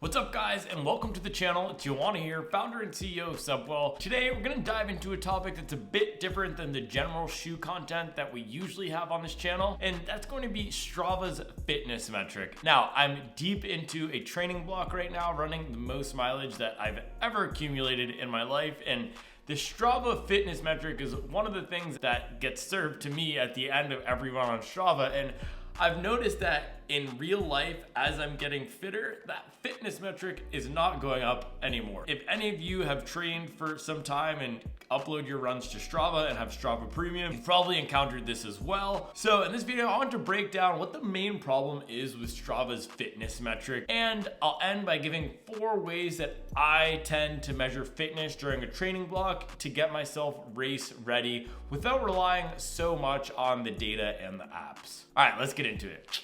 What's up guys, and welcome to the channel. It's Joanna here, founder and CEO of Subwell. Today we're gonna dive into a topic that's a bit different than the general shoe content that we usually have on this channel, and that's going to be Strava's fitness metric. Now, I'm deep into a training block right now, running the most mileage that I've ever accumulated in my life, and the Strava fitness metric is one of the things that gets served to me at the end of every run on Strava, and I've noticed that in real life, as I'm getting fitter, that fitness metric is not going up anymore. If any of you have trained for some time and upload your runs to Strava and have Strava Premium, you've probably encountered this as well. So in this video, I want to break down what the main problem is with Strava's fitness metric. And I'll end by giving 4 ways that I tend to measure fitness during a training block to get myself race ready without relying so much on the data and the apps. All right, let's get into it.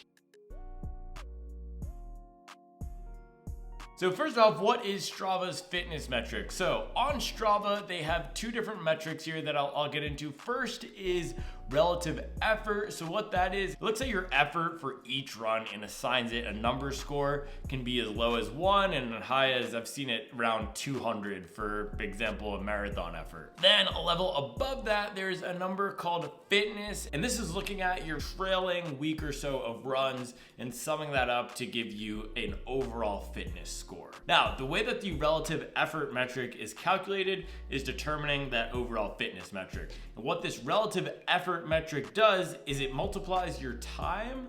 So first off, what is Strava's fitness metric? So on Strava, they have 2 different metrics here that I'll get into. First is relative effort. So what that is, it looks at your effort for each run and assigns it a number score. Can be as low as 1 and as high as I've seen it around 200 for example, a marathon effort. Then a level above that, there's a number called fitness. And this is looking at your trailing week or so of runs and summing that up to give you an overall fitness score. Now, the way that the relative effort metric is calculated is determining that overall fitness metric. And what this relative effort metric does is it multiplies your time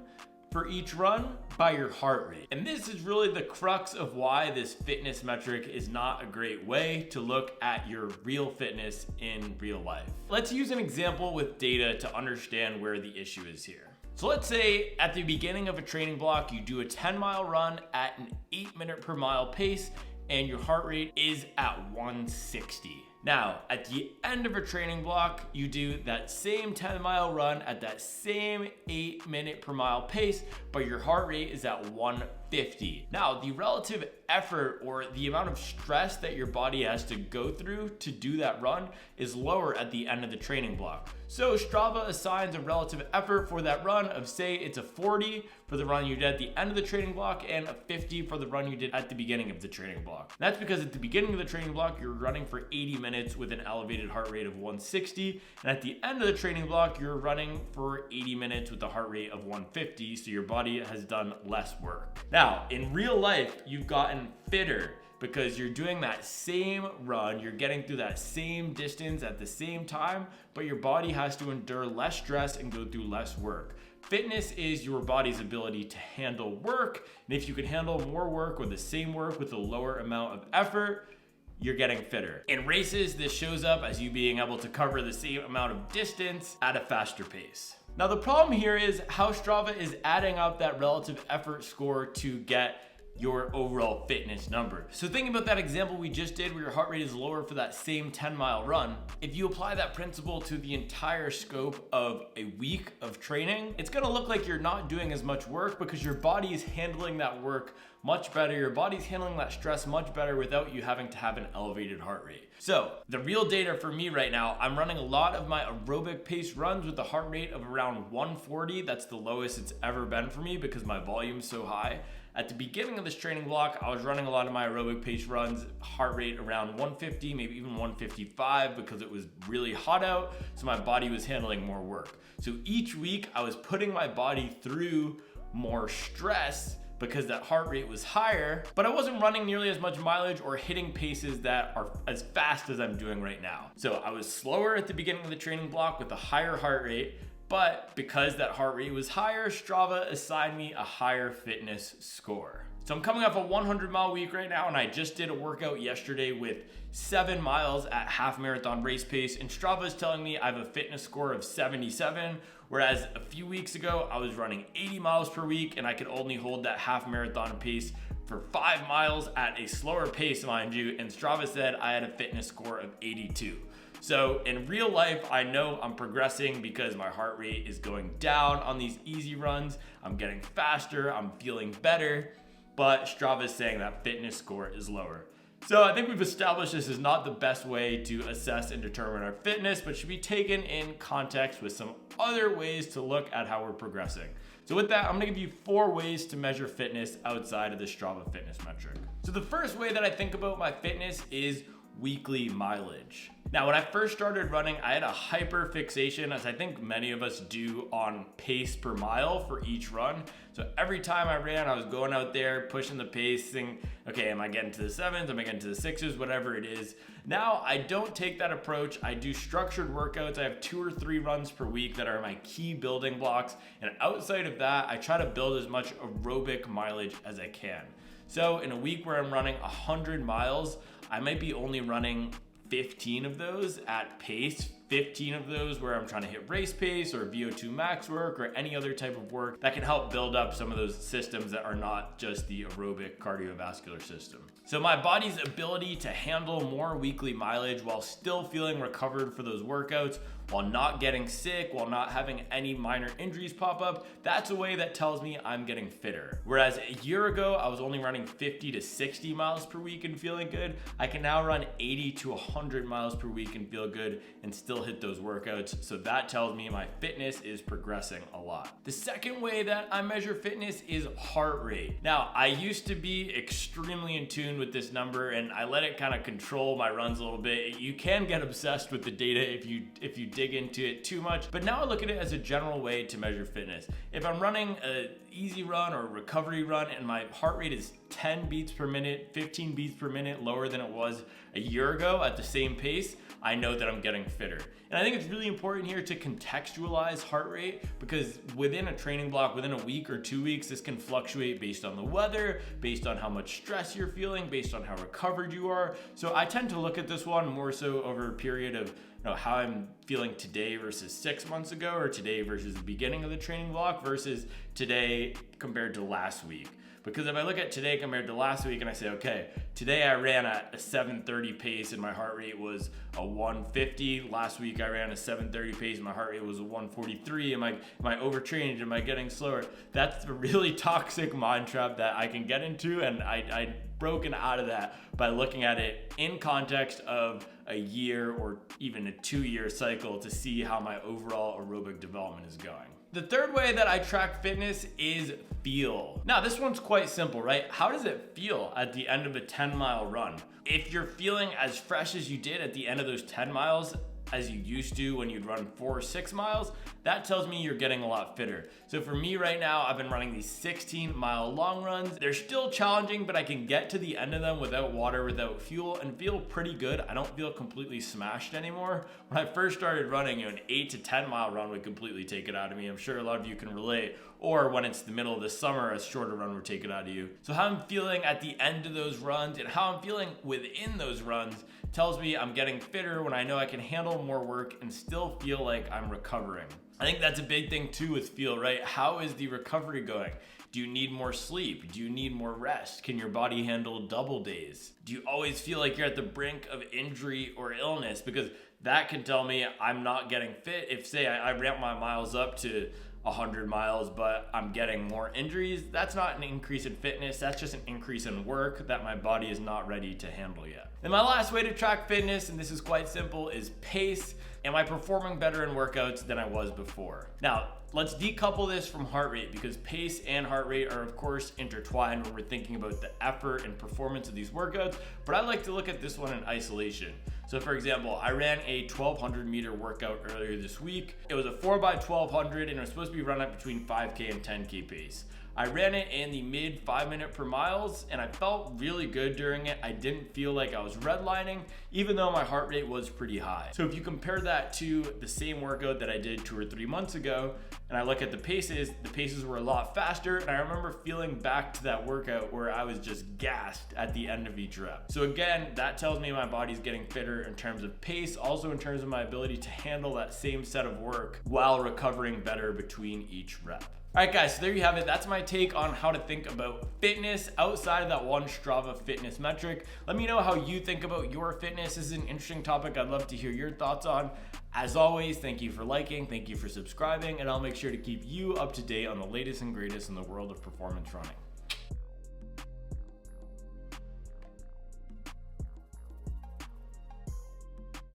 for each run by your heart rate. And this is really the crux of why this fitness metric is not a great way to look at your real fitness in real life. Let's use an example with data to understand where the issue is here. So let's say at the beginning of a training block, you do a 10-mile run at an 8-minute per mile pace and your heart rate is at 160. Now, at the end of a training block, you do that same 10-mile run at that same 8-minute per mile pace, but your heart rate is at 150. Now, the relative effort or the amount of stress that your body has to go through to do that run is lower at the end of the training block. So Strava assigns a relative effort for that run of, say, it's a 40 for the run you did at the end of the training block and a 50 for the run you did at the beginning of the training block. That's because at the beginning of the training block, you're running for 80 minutes with an elevated heart rate of 160. And at the end of the training block, you're running for 80 minutes with a heart rate of 150. So your body has done less work. Now, in real life, you've gotten fitter because you're doing that same run, you're getting through that same distance at the same time, but your body has to endure less stress and go through less work. Fitness is your body's ability to handle work, and if you can handle more work or the same work with a lower amount of effort, you're getting fitter. In races, this shows up as you being able to cover the same amount of distance at a faster pace. Now the problem here is how Strava is adding up that relative effort score to get your overall fitness number. So thinking about that example we just did where your heart rate is lower for that same 10-mile run, if you apply that principle to the entire scope of a week of training, it's gonna look like you're not doing as much work because your body is handling that work much better. Your body's handling that stress much better without you having to have an elevated heart rate. So the real data for me right now, I'm running a lot of my aerobic pace runs with a heart rate of around 140. That's the lowest it's ever been for me because my volume's so high. At the beginning of this training block, I was running a lot of my aerobic pace runs, heart rate around 150, maybe even 155 because it was really hot out, so my body was handling more work. So each week I was putting my body through more stress because that heart rate was higher, but I wasn't running nearly as much mileage or hitting paces that are as fast as I'm doing right now. So I was slower at the beginning of the training block with a higher heart rate, but because that heart rate was higher, Strava assigned me a higher fitness score. So I'm coming off a 100-mile week right now, and I just did a workout yesterday with 7 miles at half marathon race pace, and Strava is telling me I have a fitness score of 77, whereas a few weeks ago, I was running 80 miles per week, and I could only hold that half marathon pace for 5 miles at a slower pace, mind you, and Strava said I had a fitness score of 82. So in real life, I know I'm progressing because my heart rate is going down on these easy runs. I'm getting faster, I'm feeling better, but Strava is saying that fitness score is lower. So I think we've established this is not the best way to assess and determine our fitness, but should be taken in context with some other ways to look at how we're progressing. So with that, I'm gonna give you 4 ways to measure fitness outside of the Strava fitness metric. So the first way that I think about my fitness is weekly mileage. Now, when I first started running, I had a hyper fixation, as I think many of us do, on pace per mile for each run. So every time I ran, I was going out there, pushing the pace, saying, okay, am I getting to the 7s? Am I getting to the 6s? Whatever it is. Now, I don't take that approach. I do structured workouts. I have 2 or 3 runs per week that are my key building blocks. And outside of that, I try to build as much aerobic mileage as I can. So in a week where I'm running 100 miles, I might be only running 15 of those at pace, 15 of those where I'm trying to hit race pace or VO2 max work or any other type of work that can help build up some of those systems that are not just the aerobic cardiovascular system. So my body's ability to handle more weekly mileage while still feeling recovered for those workouts, while not getting sick, while not having any minor injuries pop up, that's a way that tells me I'm getting fitter. Whereas a year ago, I was only running 50 to 60 miles per week and feeling good. I can now run 80 to 100 miles per week and feel good and still hit those workouts. So that tells me my fitness is progressing a lot. The second way that I measure fitness is heart rate. Now, I used to be extremely in tune with this number and I let it kind of control my runs a little bit. You can get obsessed with the data if you dig into it too much, but now I look at it as a general way to measure fitness. If I'm running an easy run or a recovery run and my heart rate is 10 beats per minute, 15 beats per minute lower than it was a year ago at the same pace, I know that I'm getting fitter. And I think it's really important here to contextualize heart rate because within a training block, within a week or 2 weeks, this can fluctuate based on the weather, based on how much stress you're feeling, based on how recovered you are. So I tend to look at this one more so over a period of how I'm feeling today versus 6 months ago, or today versus the beginning of the training block versus today compared to last week. Because if I look at today compared to last week and I say, okay, today I ran at a 730 pace and my heart rate was a 150. Last week I ran a 730 pace and my heart rate was a 143. Am I overtrained? Am I getting slower? That's a really toxic mind trap that I can get into, and I broken out of that by looking at it in context of a year or even a 2-year cycle to see how my overall aerobic development is going. The third way that I track fitness is feel. Now, this one's quite simple, right? How does it feel at the end of a 10-mile run? If you're feeling as fresh as you did at the end of those 10 miles as you used to when you'd run 4 or 6 miles, that tells me you're getting a lot fitter. So for me right now, I've been running these 16-mile long runs. They're still challenging, but I can get to the end of them without water, without fuel, and feel pretty good. I don't feel completely smashed anymore. When I first started running, an 8 to 10 mile run would completely take it out of me. I'm sure a lot of you can relate. Or when it's the middle of the summer, a shorter run would take it out of you. So how I'm feeling at the end of those runs and how I'm feeling within those runs tells me I'm getting fitter when I know I can handle more work and still feel like I'm recovering. I think that's a big thing too with feel, right? How is the recovery going? Do you need more sleep? Do you need more rest? Can your body handle double days? Do you always feel like you're at the brink of injury or illness? Because that can tell me I'm not getting fit. If say I ramp my miles up to 100 miles, but I'm getting more injuries, that's not an increase in fitness. That's just an increase in work that my body is not ready to handle yet. And my last way to track fitness, and this is quite simple, is pace. Am I performing better in workouts than I was before? Now, let's decouple this from heart rate because pace and heart rate are of course intertwined when we're thinking about the effort and performance of these workouts, but I like to look at this one in isolation. So for example, I ran a 1200 meter workout earlier this week. It was a 4x1200 and it was supposed to be run at between 5K and 10K pace. I ran it in the mid 5 minute per miles and I felt really good during it. I didn't feel like I was redlining, even though my heart rate was pretty high. So if you compare that to the same workout that I did 2 or 3 months ago, and I look at the paces were a lot faster. And I remember feeling back to that workout where I was just gassed at the end of each rep. So again, that tells me my body's getting fitter in terms of pace, also in terms of my ability to handle that same set of work while recovering better between each rep. All right, guys, so there you have it. That's my take on how to think about fitness outside of that one Strava fitness metric. Let me know how you think about your fitness. This is an interesting topic I'd love to hear your thoughts on. As always, thank you for liking, thank you for subscribing, and I'll make sure to keep you up to date on the latest and greatest in the world of performance running.